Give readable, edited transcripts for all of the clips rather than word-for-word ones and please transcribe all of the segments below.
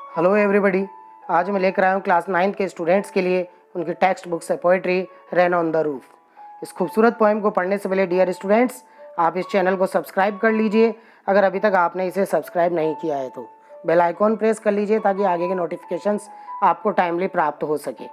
Hello everybody. आज मैं लेकर आया हूँ क्लास 9 के स्टूडेंट्स के लिए उनकी टेक्स्ट बुक से poetry rain on the roof. इस खूबसूरत पोएम को पढ़ने से पहले डियर स्टूडेंट्स, आप इस चैनल को सब्सक्राइब कर लीजिए। अगर अभी तक आपने इसे सब्सक्राइब नहीं किया है तो बेल आइकॉन प्रेस कर लीजिए ताकि आगे के नोटिफिकेशंस आपको टाइमली प्राप्त हो सके।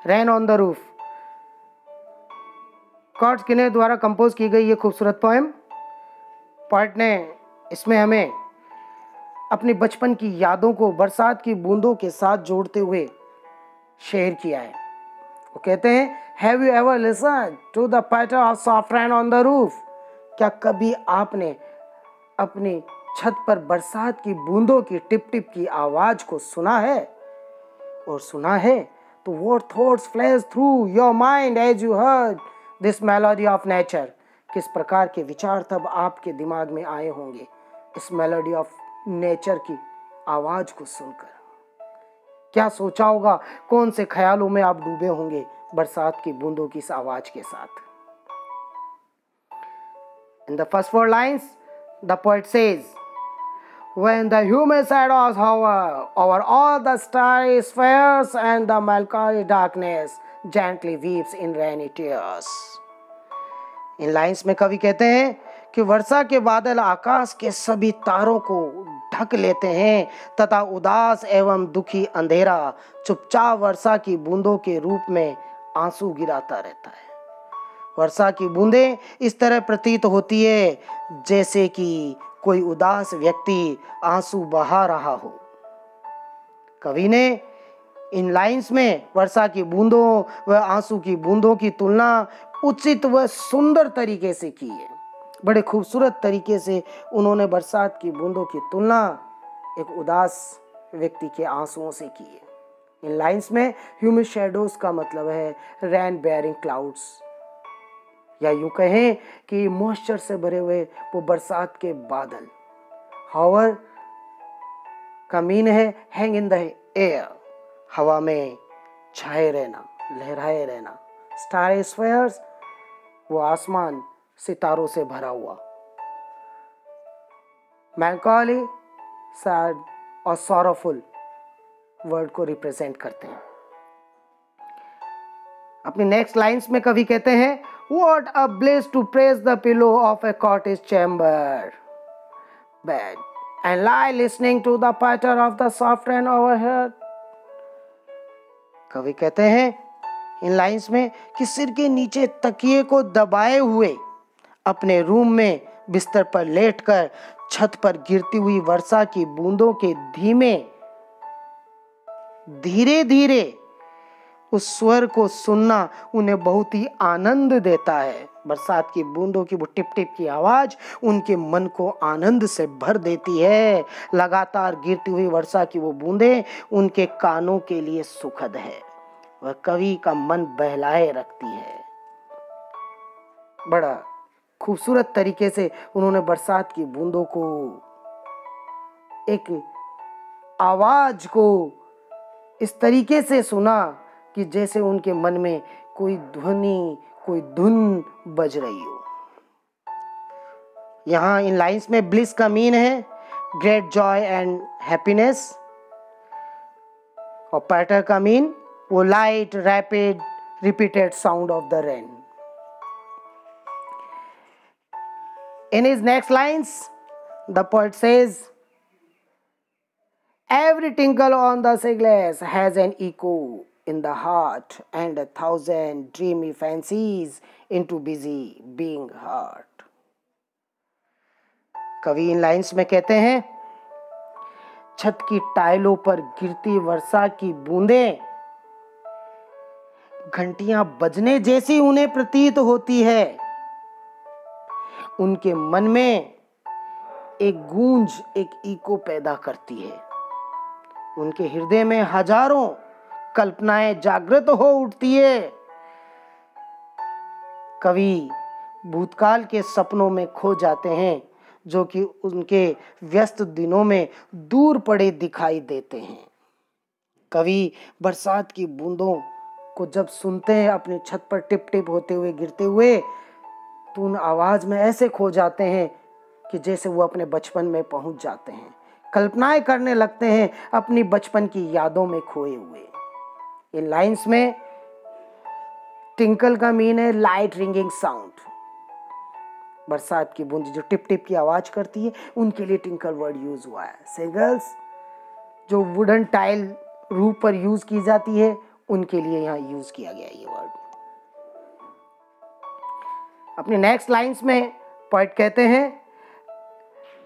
रेन ऑन द रूफ कॉर्ड स्किनर द्वारा कंपोज की गई ये खूबसूरत पोएम। पोएट ने इसमें हमें अपनी बचपन की यादों को बरसात की बूंदों के साथ जोड़ते हुए शेयर किया है। वो कहते हैं, have you ever listened to the patter of soft rain on the roof? क्या कभी आपने अपनी छत पर बरसात की बूंदों की टिप टिप की आवाज को सुना है? और सुना है तो what thoughts flash through your mind as you heard this melody of nature? किस प्रकार के विचार तब आपके दिमाग में आए होंगे इस मेलोडी ऑफ नेचर की आवाज को सुनकर। क्या सोचा होगा, कौन से ख्यालों में आप डूबे होंगे बरसात की बूंदों की इस आवाज के साथ। In the first 4 lines, the poet says, when the humid shadows hover over all the starry spheres and the melancholy darkness gently weeps in rainy tears. In lines में कवि कहते हैं कि वर्षा के बादल आकाश के सभी तारों को ढक लेते हैं तथा उदास एवं दुखी अंधेरा चुपचाप वर्षा की बूंदों के रूप में आंसू गिराता रहता है। वर्षा की बूंदें इस तरह प्रतीत होती है जैसे कि कोई उदास व्यक्ति आंसू बहा रहा हो। कवि ने इन लाइंस में वर्षा की बूंदों व आंसू की बूंदों की तुलना उचित व सुंदर तरीके से की है। बड़े खूबसूरत तरीके से उन्होंने बरसात की बूंदों की तुलना एक उदास व्यक्ति के आंसुओं से की है। इन लाइंस में ह्यूमिड शैडोज का मतलब है रेन बेयरिंग क्लाउड्स, या यूं कहें कि मॉइस्चर से भरे हुए वो बरसात के बादल। हावर का मीन है हैंग इन द एयर, हवा में छाए रहना, लहराए रहना। स्टार स्फीयर्स, वो आसमान सितारों से भरा हुआ। मेलंकोली, सैड और सॉरोफुल वर्ड को रिप्रेजेंट करते हैं। अपनी नेक्स्ट लाइंस में कवि कहते हैं, What a bliss to press the pillow of a cottage chamber bed and lie listening to the patter of the soft rain overhead. कवि कहते हैं इन लाइंस में कि सिर के नीचे तकिए को दबाए हुए अपने रूम में बिस्तर पर लेटकर छत पर गिरती हुई वर्षा की बूंदों के धीरे धीरे उस स्वर को सुनना उन्हें बहुत ही आनंद देता है। बरसात की बूंदों की वो टिप टिप की आवाज उनके मन को आनंद से भर देती है। लगातार गिरती हुई वर्षा की वो बूंदें उनके कानों के लिए सुखद है, वह कवि का मन बहलाए रखती है। बड़ा खूबसूरत तरीके से उन्होंने बरसात की बूंदों को, एक आवाज को इस तरीके से सुना कि जैसे उनके मन में कोई ध्वनि, कोई धुन बज रही हो। यहां इन लाइंस में ब्लिस का मीन है ग्रेट जॉय एंड हैप्पीनेस, और पैटर का मीन वो light rapid repeated sound of the rain. In his next lines, the poet says, every tinkle on the glass has an echo in the heart and 1,000 dreamy fancies into busy being heart. कवि इन lines में कहते हैं, छत की टाइलों पर गिरती वर्षा की बूंदें घंटियां बजने जैसी उन्हें प्रतीत होती है। उनके मन में एक गूंज, एक इको पैदा करती है। उनके हृदय में हजारों कल्पनाएं जागृत हो उठती है। कवि भूतकाल के सपनों में खो जाते हैं जो कि उनके व्यस्त दिनों में दूर पड़े दिखाई देते हैं। कवि बरसात की बूंदों को जब सुनते हैं अपनी छत पर टिप टिप होते हुए गिरते हुए, तो उन आवाज में ऐसे खो जाते हैं कि जैसे वो अपने बचपन में पहुंच जाते हैं, कल्पनाएं करने लगते हैं अपनी बचपन की यादों में खोए हुए। इन लाइंस में टिंकल का मीन है लाइट रिंगिंग साउंड। बरसात की बूंद जो टिप टिप की आवाज करती है, उनके लिए टिंकल वर्ड यूज हुआ है। सेगल्स जो वुडन टाइल रूफ पर यूज की जाती है, उनके लिए यहाँ यूज किया गया ये वर्ड। अपने नेक्स्ट लाइंस में पोएट कहते हैं,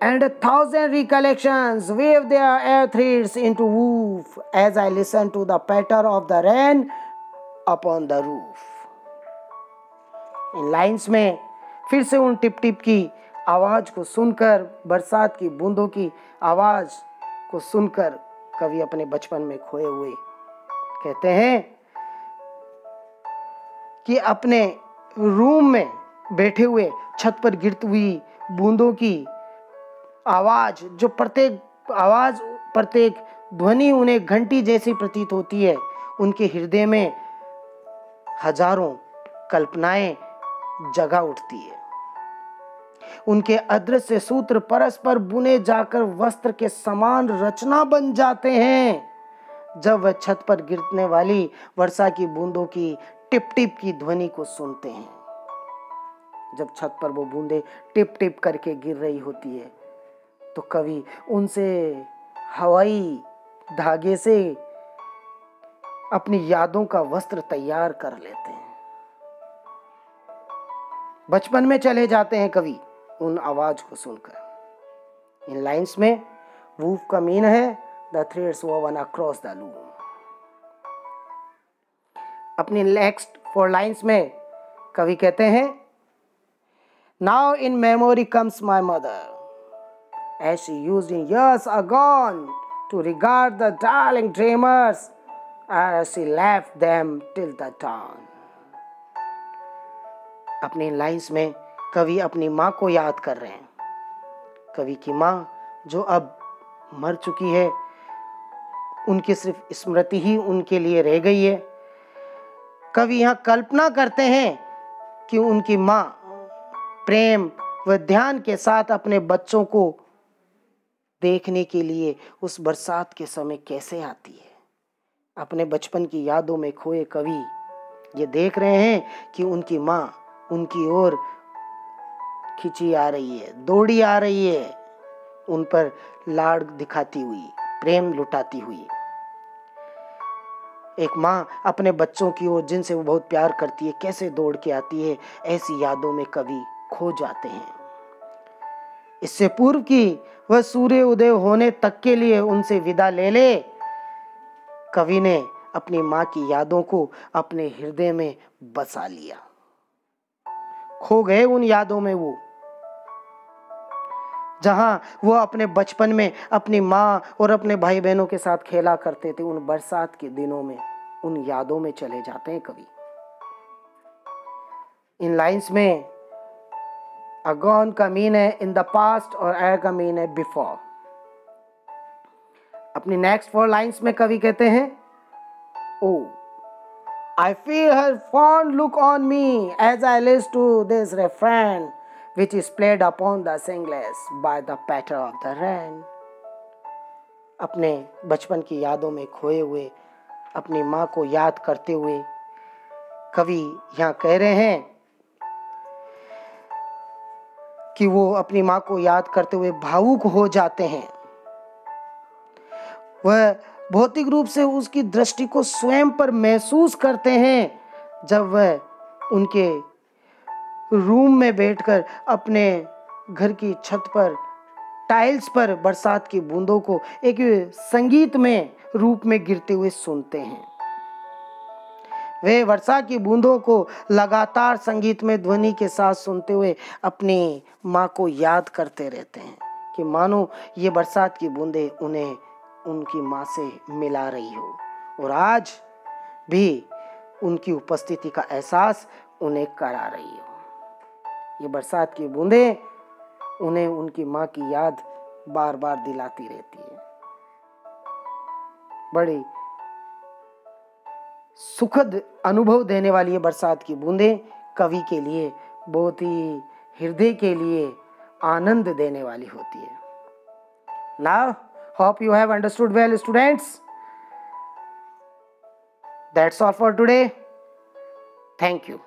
and 1,000 recollections weave their air threads into woof as I listen to the patter of the rain upon the roof। In lines में फिर से उन टिप टिप की आवाज को सुनकर, बरसात की बूंदों की आवाज को सुनकर कवि अपने बचपन में खोए हुए कहते हैं कि अपने रूम में बैठे हुए छत पर गिरती हुई बूंदों की आवाज, जो प्रत्येक ध्वनि उन्हें घंटी जैसी प्रतीत होती है, उनके हृदय में हजारों कल्पनाएं जगा उठती है। उनके अदृश्य सूत्र परस्पर बुने जाकर वस्त्र के समान रचना बन जाते हैं जब वह छत पर गिरने वाली वर्षा की बूंदों की टिप टिप की ध्वनि को सुनते हैं। जब छत पर वो बूंदें टिप टिप करके गिर रही होती है, तो कवि उनसे हवाई धागे से अपनी यादों का वस्त्र तैयार कर लेते हैं। बचपन में चले जाते हैं कवि उन आवाज को सुनकर। इन लाइंस में वूफ का मीन है the threads woven across the loom. अपनी नेक्स्ट 4 लाइंस में कवि कहते हैं, now in memory comes my mother as she used in years agone to regard the darling dreamers as she left them till the dawn। अपनी lines में कवि अपनी माँ को याद कर रहे हैं। कवि की माँ जो अब मर चुकी है, उनकी सिर्फ स्मृति ही उनके लिए रह गई है। कवि यहाँ कल्पना करते हैं कि उनकी माँ प्रेम व ध्यान के साथ अपने बच्चों को देखने के लिए उस बरसात के समय कैसे आती है। अपने बचपन की यादों में खोए कवि ये देख रहे हैं कि उनकी माँ उनकी ओर खिंची आ रही है, दौड़ी आ रही है, उन पर लाड़ दिखाती हुई, प्रेम लुटाती हुई। एक माँ अपने बच्चों की ओर जिनसे वो बहुत प्यार करती है कैसे दौड़ के आती है, ऐसी यादों में कवि खो जाते हैं। इससे पूर्व कि वह सूर्य उदय होने तक के लिए उनसे विदा ले ले, कवि ने अपनी माँ की यादों को अपने हृदय में बसा लिया। खो गए उन यादों में वो, जहां वो अपने बचपन में अपनी माँ और अपने भाई बहनों के साथ खेला करते थे। उन बरसात के दिनों में उन यादों में चले जाते हैं कवि। इन लाइंस में अगॉन का मीन है इन द पास्ट और एर का मीन है बिफोर। अपनी नेक्स्ट 4 लाइंस में कवि कहते हैं, ओ I feel her fond look on me as I listen to this refrain which is played upon the shingles by the patter of the rain। अपने बचपन की यादों में खोए हुए अपनी माँ को याद करते हुए कवि यहाँ कह रहे हैं कि वो अपनी माँ को याद करते हुए भावुक हो जाते हैं। वह भौतिक रूप से उसकी दृष्टि को स्वयं पर महसूस करते हैं जब वह उनके रूम में बैठकर अपने घर की छत पर टाइल्स पर बरसात की बूंदों को एक संगीत में रूप में गिरते हुए सुनते हैं। वे वर्षा की बूंदों को लगातार संगीत में ध्वनि के साथ सुनते हुए अपनी माँ को याद करते रहते हैं कि मानो ये बरसात की बूंदें उन्हें उनकी माँ से मिला रही हो और आज भी उनकी उपस्थिति का एहसास उन्हें करा रही हो। ये बरसात की बूंदें उन्हें उनकी माँ की याद बार बार दिलाती रहती है। बड़ी सुखद अनुभव देने वाली ये बरसात की बूंदें कवि के लिए बहुत ही हृदय के लिए आनंद देने वाली होती है। Now hope you have understood well students. That's all for today. Thank you.